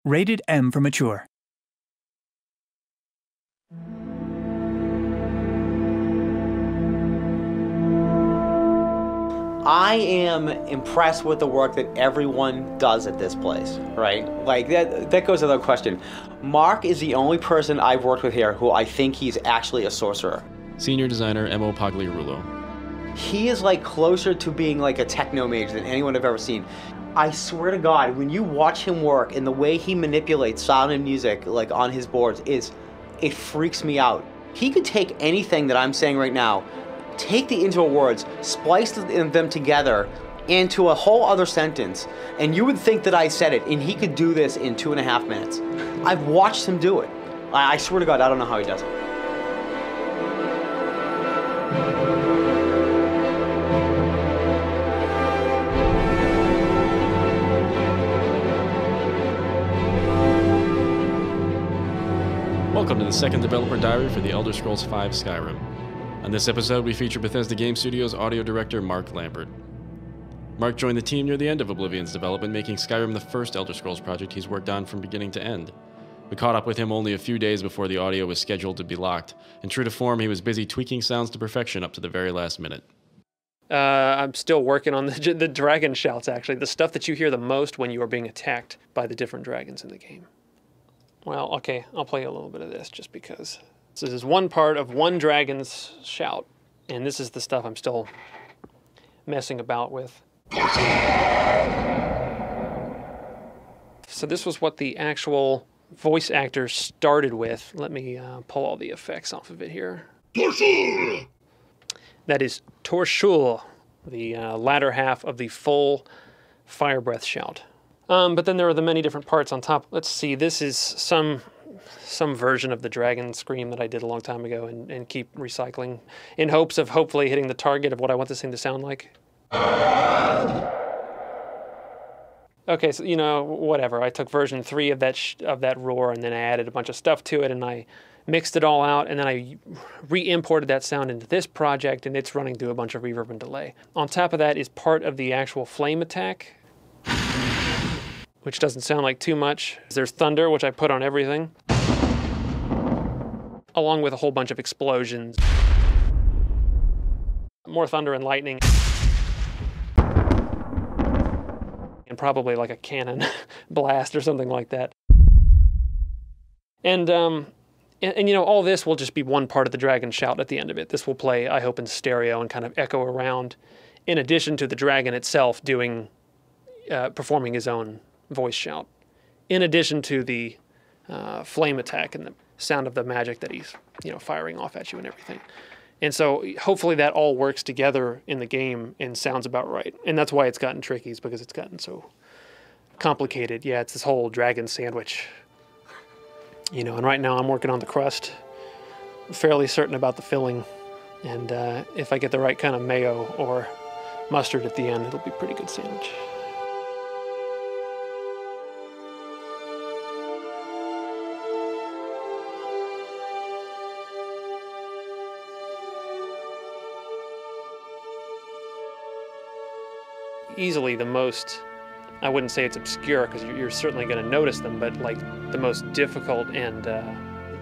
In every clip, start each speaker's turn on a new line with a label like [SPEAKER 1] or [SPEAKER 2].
[SPEAKER 1] Rated M for mature.
[SPEAKER 2] I am impressed with the work that everyone does at this place, right? Like, that goes without question. Mark is the only person I've worked with here who I think he's actually a sorcerer.
[SPEAKER 3] Senior designer Emo Pagliarulo.
[SPEAKER 2] He is like closer to being like a techno mage than anyone I've ever seen. I swear to God, when you watch him work and the way he manipulates sound and music like on his boards, it freaks me out. He could take anything that I'm saying right now, take the individual words, splice them together into a whole other sentence, and you would think that I said it, and he could do this in 2.5 minutes. I've watched him do it. I swear to God, I don't know how he does it.
[SPEAKER 3] Welcome to the second developer diary for the Elder Scrolls V Skyrim. On this episode, we feature Bethesda Game Studios audio director Mark Lambert. Mark joined the team near the end of Oblivion's development, making Skyrim the first Elder Scrolls project he's worked on from beginning to end. We caught up with him only a few days before the audio was scheduled to be locked, and true to form, he was busy tweaking sounds to perfection up to the very last minute.
[SPEAKER 4] I'm still working on the dragon shouts, actually, the stuff that you hear the most when you are being attacked by the different dragons in the game. Well, okay, I'll play a little bit of this just because. So this is one part of one dragon's shout, and this is the stuff I'm still messing about with. So this was what the actual voice actor started with. Let me pull all the effects off of it here. Torshul! That is Torshul, the latter half of the full fire breath shout. But then there are the many different parts on top. Let's see, this is some version of the dragon scream that I did a long time ago and keep recycling in hopes of hopefully hitting the target of what I want this thing to sound like. Okay, so, whatever. I took version 3 of that roar, and then I added a bunch of stuff to it, and I mixed it all out, and then I re-imported that sound into this project, and it's running through a bunch of reverb and delay. On top of that is part of the actual flame attack, which doesn't sound like too much. There's thunder, which I put on everything, along with a whole bunch of explosions. More thunder and lightning. And probably like a cannon blast or something like that. And all this will just be one part of the dragon shout at the end of it. This will play, I hope, in stereo and kind of echo around, in addition to the dragon itself performing his own voice shout, in addition to the flame attack and the sound of the magic that he's firing off at you and everything. And so hopefully that all works together in the game and sounds about right. And that's why it's gotten tricky, is because it's gotten so complicated. Yeah, it's this whole dragon sandwich. And right now I'm working on the crust. I'm fairly certain about the filling. And if I get the right kind of mayo or mustard at the end, it'll be a pretty good sandwich. Easily the most, I wouldn't say it's obscure because you're certainly going to notice them, but like the most difficult and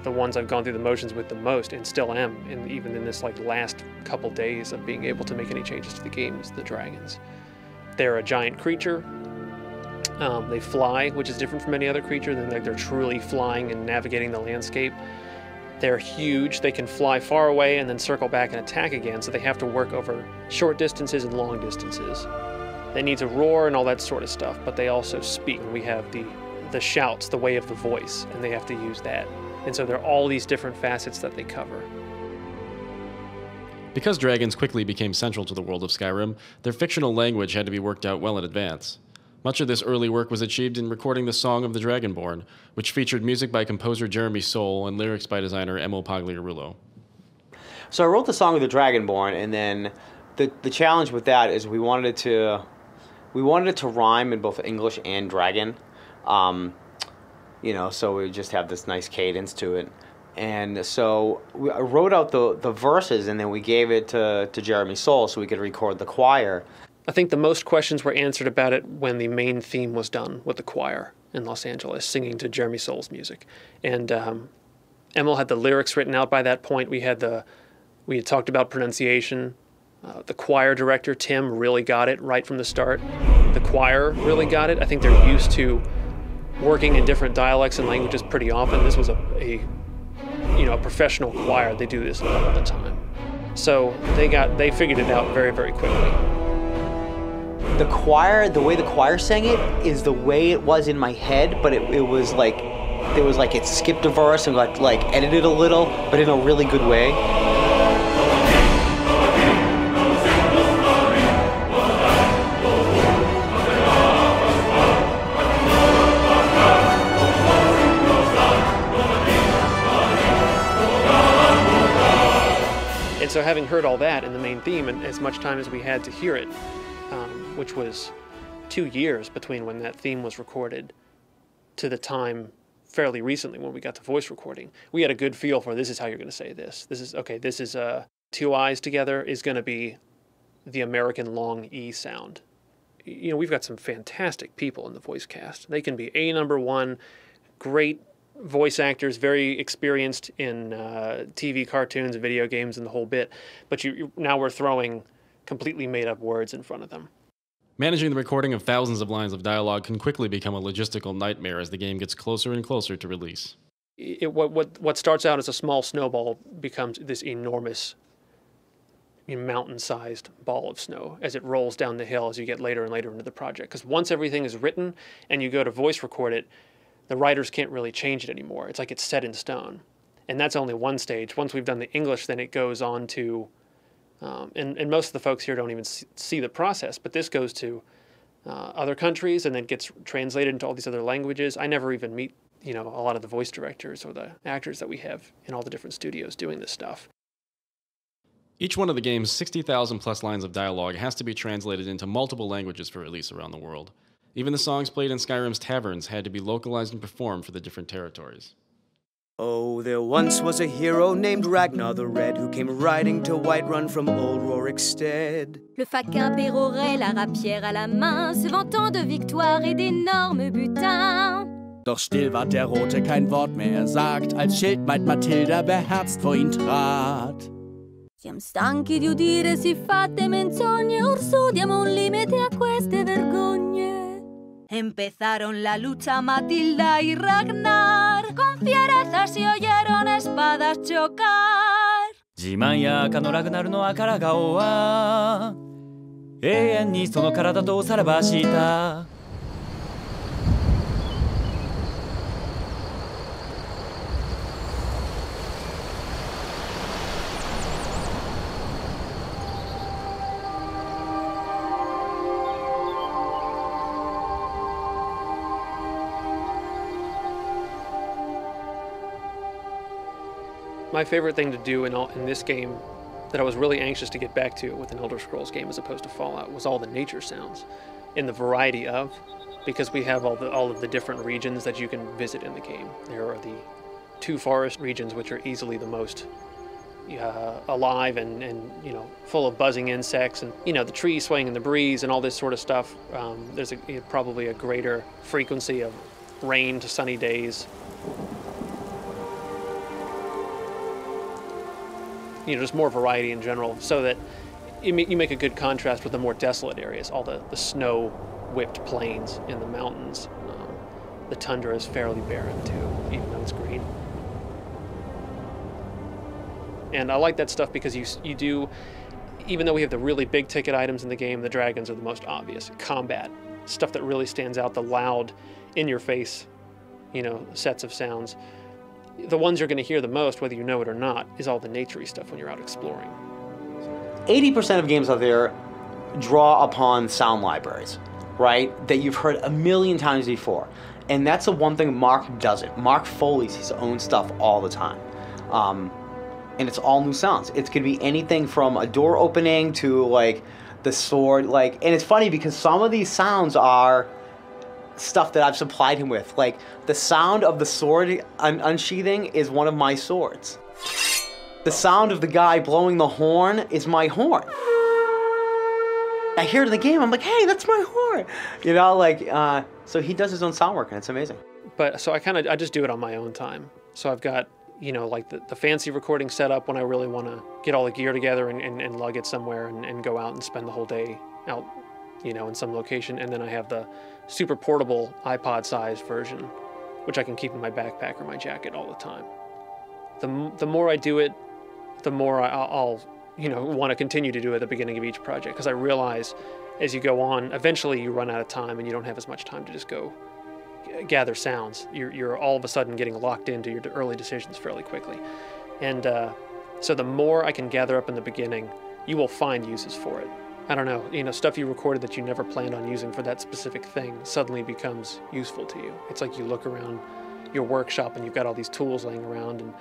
[SPEAKER 4] the ones I've gone through the motions with the most, and still am, and even in this like last couple days of being able to make any changes to the game, is the dragons. They're a giant creature. They fly, which is different from any other creature. They're truly flying and navigating the landscape. They're huge. They can fly far away and then circle back and attack again, so they have to work over short distances and long distances. They need to roar and all that sort of stuff, but they also speak. We have the shouts, the way of the voice, and they have to use that. And so there are all these different facets that they cover.
[SPEAKER 3] Because dragons quickly became central to the world of Skyrim, their fictional language had to be worked out well in advance. Much of this early work was achieved in recording the Song of the Dragonborn, which featured music by composer Jeremy Soule and lyrics by designer Emo Pagliarulo.
[SPEAKER 2] So I wrote the Song of the Dragonborn, and then the challenge with that is we wanted it to rhyme in both English and dragon, so we just have this nice cadence to it. And so I wrote out the verses, and then we gave it to Jeremy Soule so we could record the choir.
[SPEAKER 4] I think the most questions were answered about it when the main theme was done with the choir. in Los Angeles, singing to Jeremy Soul's music. And Emil had the lyrics written out by that point. We had talked about pronunciation. The choir director, Tim, really got it right from the start. The choir really got it. I think they're used to working in different dialects and languages pretty often. This was a professional choir. They do this all the time. So they figured it out very, very quickly.
[SPEAKER 2] The choir, the way the choir sang it is the way it was in my head, but it was like, it skipped a verse and got like edited a little, but in a really good way.
[SPEAKER 4] And so having heard all that in the main theme, and as much time as we had to hear it, which was 2 years between when that theme was recorded to the time fairly recently when we got to voice recording, we had a good feel for this is how you're going to say this. This is two eyes together is going to be the American long E sound. You know, we've got some fantastic people in the voice cast. They can be #1, great voice actors, very experienced in TV, cartoons, video games, and the whole bit. But now we're throwing completely made-up words in front of them.
[SPEAKER 3] Managing the recording of thousands of lines of dialogue can quickly become a logistical nightmare as the game gets closer and closer to release.
[SPEAKER 4] What starts out as a small snowball becomes this enormous, mountain-sized ball of snow as it rolls down the hill as you get later and later into the project. Because once everything is written and you go to voice record it, the writers can't really change it anymore. It's like it's set in stone. And that's only one stage. Once we've done the English, then it goes on to, and most of the folks here don't even see the process, but this goes to other countries and then gets translated into all these other languages. I never even meet, a lot of the voice directors or the actors that we have in all the different studios doing this stuff.
[SPEAKER 3] Each one of the game's 60,000 plus lines of dialogue has to be translated into multiple languages for release around the world. Even the songs played in Skyrim's taverns had to be localized and performed for the different territories.
[SPEAKER 1] Oh, there once was a hero named Ragnar the Red who came riding to Whiterun from old Rorikstead.
[SPEAKER 5] Le faquin pérorait la rapière à la main, se vantant de victoire et d'énormes butins.
[SPEAKER 6] Doch still ward der Rote, kein Wort mehr sagt, als Schildmaid Mathilda beherzt vor ihn trat.
[SPEAKER 5] Siamo stanchi di udire siffatte menzogne, orsù diamo un limite a queste vergogne. Empezaron la lucha Matilda y Ragnar, con fiereza se oyeron espadas chocar.
[SPEAKER 7] 自慢や赤のラグナルの赤ら顔は永遠にその体とさらばした。
[SPEAKER 4] My favorite thing to do in this game that I was really anxious to get back to with an Elder Scrolls game as opposed to Fallout was all the nature sounds and the variety of, because we have all of the different regions that you can visit in the game. There are the 2 forest regions, which are easily the most alive and full of buzzing insects and the trees swaying in the breeze and all this sort of stuff. There's probably a greater frequency of rain to sunny days. Just more variety in general, so that you make a good contrast with the more desolate areas, all the snow-whipped plains in the mountains. The tundra is fairly barren too, even though it's green. And I like that stuff because you do, even though we have the really big ticket items in the game, the dragons are the most obvious. Combat, stuff that really stands out, the loud, in-your-face, sets of sounds. The ones you're going to hear the most, whether you know it or not, is all the naturey stuff when you're out exploring.
[SPEAKER 2] 80% of games out there draw upon sound libraries, right? That you've heard a million times before. And that's the one thing Mark doesn't. Mark Foley's his own stuff all the time. And it's all new sounds. It's going to be anything from a door opening to like the sword. And it's funny because some of these sounds are stuff that I've supplied him with. Like the sound of the sword unsheathing is one of my swords. The sound of the guy blowing the horn is my horn. I hear it in the game. I'm like, hey, that's my horn. You know, like, so he does his own sound work, and it's amazing.
[SPEAKER 4] But so I just do it on my own time. So I've got, you know, like the fancy recording setup when I really want to get all the gear together and lug it somewhere and go out and spend the whole day out, you know, in some location. And then I have the super portable iPod-sized version, which I can keep in my backpack or my jacket all the time. The more I do it, the more I'll you know, want to continue to do at the beginning of each project, because I realize as you go on, eventually you run out of time and you don't have as much time to just go gather sounds. You're all of a sudden getting locked into your early decisions fairly quickly. And so the more I can gather up in the beginning, you will find uses for it. I don't know, you know, stuff you recorded that you never planned on using for that specific thing suddenly becomes useful to you. It's like you look around your workshop and you've got all these tools laying around and,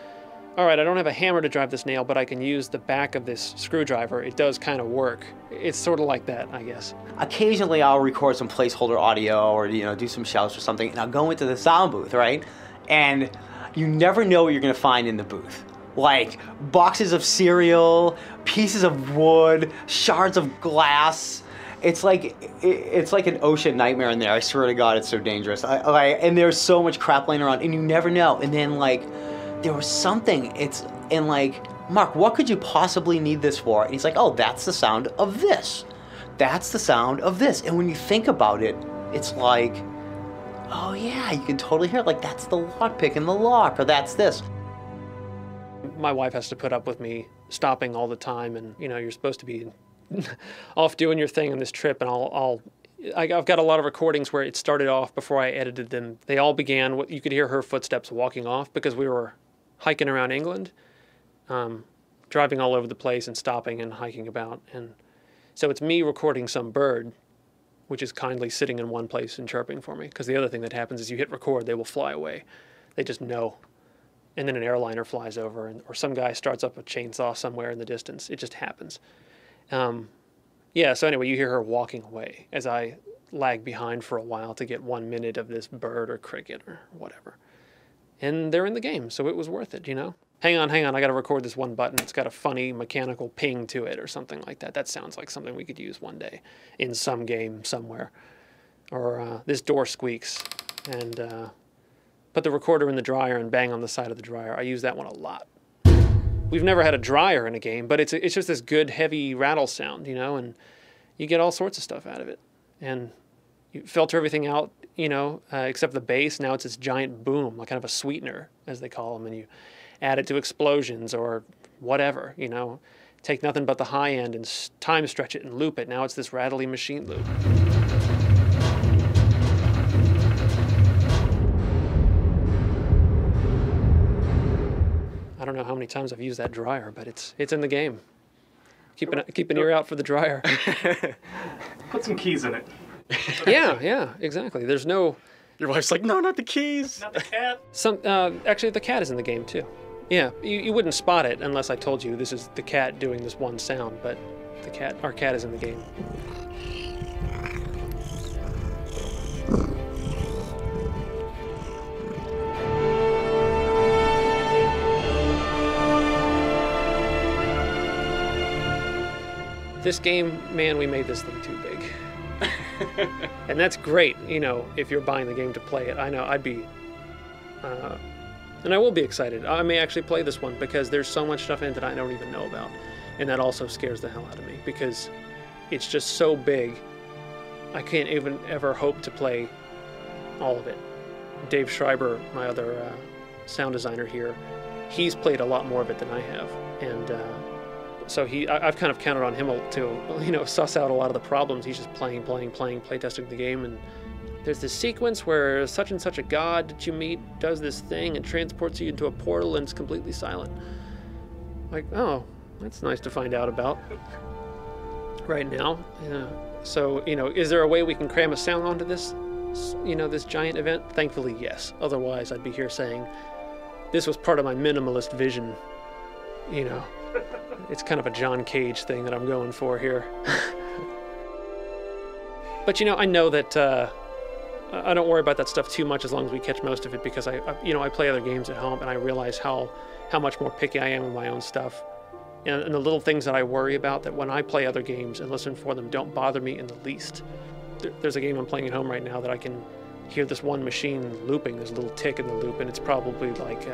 [SPEAKER 4] all right, I don't have a hammer to drive this nail, but I can use the back of this screwdriver. It does kind of work. It's sort of like that, I guess.
[SPEAKER 2] Occasionally I'll record some placeholder audio or, you know, do some shouts or something, and I'll go into the sound booth, right? And you never know what you're gonna find in the booth. Like boxes of cereal, pieces of wood, shards of glass. It's like an ocean nightmare in there. I swear to God, it's so dangerous. And there's so much crap laying around, and you never know. And then like, there was something, and like, Mark, what could you possibly need this for? And he's like, oh, that's the sound of this. That's the sound of this. And when you think about it, it's like, oh yeah, you can totally hear it. Like, that's the lockpick in the lock, or that's this.
[SPEAKER 4] My wife has to put up with me stopping all the time, and you know, you're supposed to be off doing your thing on this trip, and I've got a lot of recordings where it started off before I edited them. They all began, you could hear her footsteps walking off because we were hiking around England, driving all over the place and stopping and hiking about. And so it's me recording some bird, which is kindly sitting in one place and chirping for me. Because the other thing that happens is you hit record, they will fly away. They just know. And then an airliner flies over, or some guy starts up a chainsaw somewhere in the distance. It just happens. Yeah, so anyway, you hear her walking away as I lag behind for a while to get 1 minute of this bird or cricket or whatever. And they're in the game, so it was worth it, you know? Hang on, I gotta record this one button. It's got a funny mechanical ping to it or something like that. That sounds like something we could use one day in some game somewhere. Or this door squeaks, and put the recorder in the dryer and bang on the side of the dryer. I use that one a lot. We've never had a dryer in a game, but it's just this good, heavy rattle sound, you know, and you get all sorts of stuff out of it. And you filter everything out, you know, except the bass. Now it's this giant boom, like kind of a sweetener, as they call them, and you add it to explosions or whatever, you know. Take nothing but the high end and time stretch it and loop it. Now it's this rattly machine loop. I don't know how many times I've used that dryer, but it's in the game. Keep an ear out for the dryer.
[SPEAKER 8] Put some keys in it.
[SPEAKER 4] Yeah, exactly. There's no...
[SPEAKER 3] Your wife's like, no, not the keys.
[SPEAKER 8] Not the cat.
[SPEAKER 4] Actually, the cat is in the game, too. Yeah, you wouldn't spot it unless I told you this is the cat doing this one sound, but our cat is in the game. This game, man, we made this thing too big. And that's great, you know, if you're buying the game to play it. I know I'd be, and I will be excited. I may actually play this one because there's so much stuff in it that I don't even know about. And that also scares the hell out of me because it's just so big, I can't even ever hope to play all of it. Dave Schreiber, my other sound designer here, he's played a lot more of it than I have. And so I've kind of counted on him to, you know, suss out a lot of the problems. He's just playing, playtesting the game, and there's this sequence where such and such a god that you meet does this thing and transports you into a portal and it's completely silent. Like, oh, that's nice to find out about right now. So, you know, is there a way we can cram a sound onto this, you know, this giant event? Thankfully, yes. Otherwise, I'd be here saying, this was part of my minimalist vision, you know. It's kind of a John Cage thing that I'm going for here. But, you know, I know that I don't worry about that stuff too much as long as we catch most of it because I play other games at home and I realize how much more picky I am with my own stuff. And the little things that I worry about that when I play other games and listen for them don't bother me in the least. There's a game I'm playing at home right now that I can hear this one machine looping. There's a little tick in the loop, and it's probably like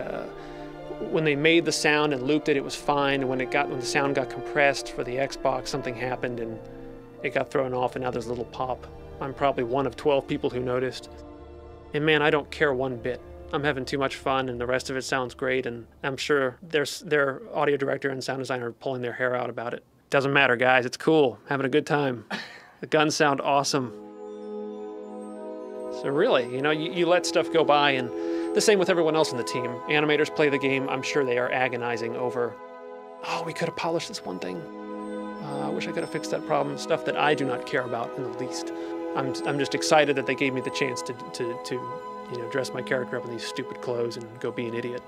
[SPEAKER 4] when they made the sound and looped it, it was fine. And when the sound got compressed for the Xbox, something happened and it got thrown off, and now there's a little pop. I'm probably one of 12 people who noticed. And man, I don't care one bit. I'm having too much fun, and the rest of it sounds great, and I'm sure their audio director and sound designer are pulling their hair out about it. Doesn't matter, guys. It's cool. Having a good time. The guns sound awesome. So really, you let stuff go by, and the same with everyone else on the team. Animators play the game. I'm sure they are agonizing over, oh, we could have polished this one thing. I wish I could have fixed that problem. Stuff that I do not care about in the least. I'm just excited that they gave me the chance to dress my character up in these stupid clothes and go be an idiot.